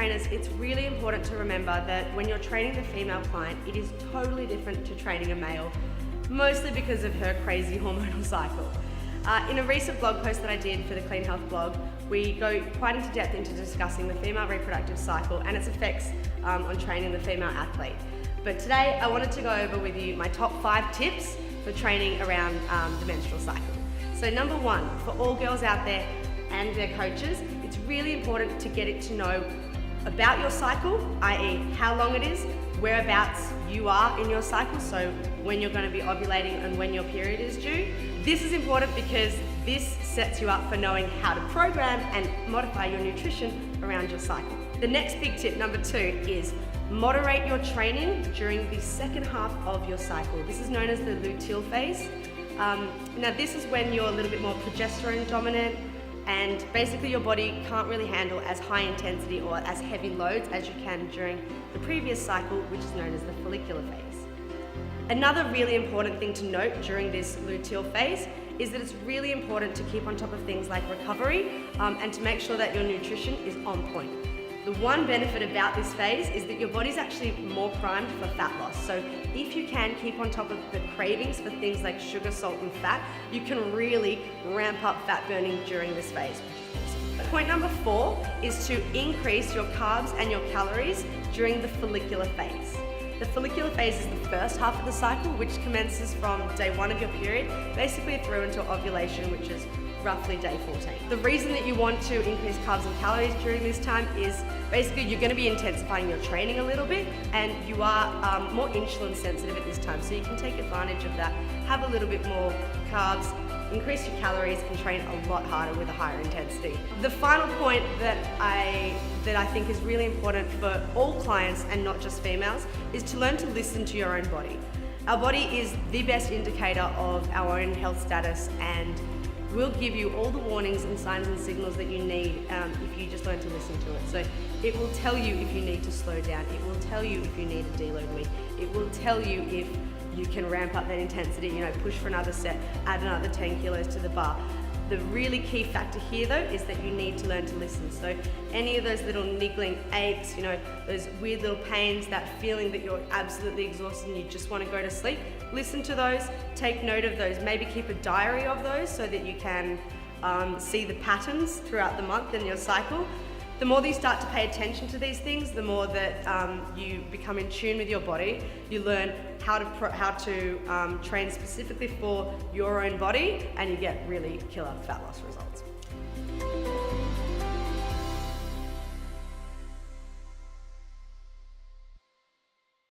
trainers, it's really important to remember that when you're training the female client, it is totally different to training a male, mostly because of her crazy hormonal cycle. In a recent blog post that I did for the Clean Health blog, we go quite into depth into discussing the female reproductive cycle and its effects on training the female athlete. But today I wanted to go over with you my top 5 tips for training around the menstrual cycle. So number 1, for all girls out there and their coaches, it's really important to get it to know about your cycle, i.e. how long it is, whereabouts you are in your cycle, so when you're going to be ovulating and when your period is due. This is important because this sets you up for knowing how to program and modify your nutrition around your cycle. The next big tip, number 2, is moderate your training during the second half of your cycle. This is known as the luteal phase. Now this is when you're a little bit more progesterone dominant, and basically your body can't really handle as high intensity or as heavy loads as you can during the previous cycle, which is known as the follicular phase. Another really important thing to note during this luteal phase is that it's really important to keep on top of things like recovery and to make sure that your nutrition is on point. The one benefit about this phase is that your body's actually more primed for fat loss. So if you can keep on top of the cravings for things like sugar, salt and fat, you can really ramp up fat burning during this phase. Point number 4 is to increase your carbs and your calories during the follicular phase. The follicular phase is the first half of the cycle, which commences from day 1 of your period, basically through until ovulation, which is roughly day 14. The reason that you want to increase carbs and calories during this time is basically you're going to be intensifying your training a little bit, and you are more insulin sensitive at this time, so you can take advantage of that, have a little bit more carbs, increase your calories and train a lot harder with a higher intensity. The final point that I think is really important for all clients and not just females is to learn to listen to your own body. Our body is the best indicator of our own health status, and will give you all the warnings and signs and signals that you need if you just learn to listen to it. So it will tell you if you need to slow down, it will tell you if you need a deload week, it will tell you if you can ramp up that intensity, push for another set, add another 10 kilos to the bar. The really key factor here though is that you need to learn to listen. So any of those little niggling aches, those weird little pains, that feeling that you're absolutely exhausted and you just want to go to sleep, listen to those, take note of those, maybe keep a diary of those so that you can see the patterns throughout the month in your cycle. The more that you start to pay attention to these things, the more that you become in tune with your body. You learn how to train specifically for your own body, and you get really killer fat loss results.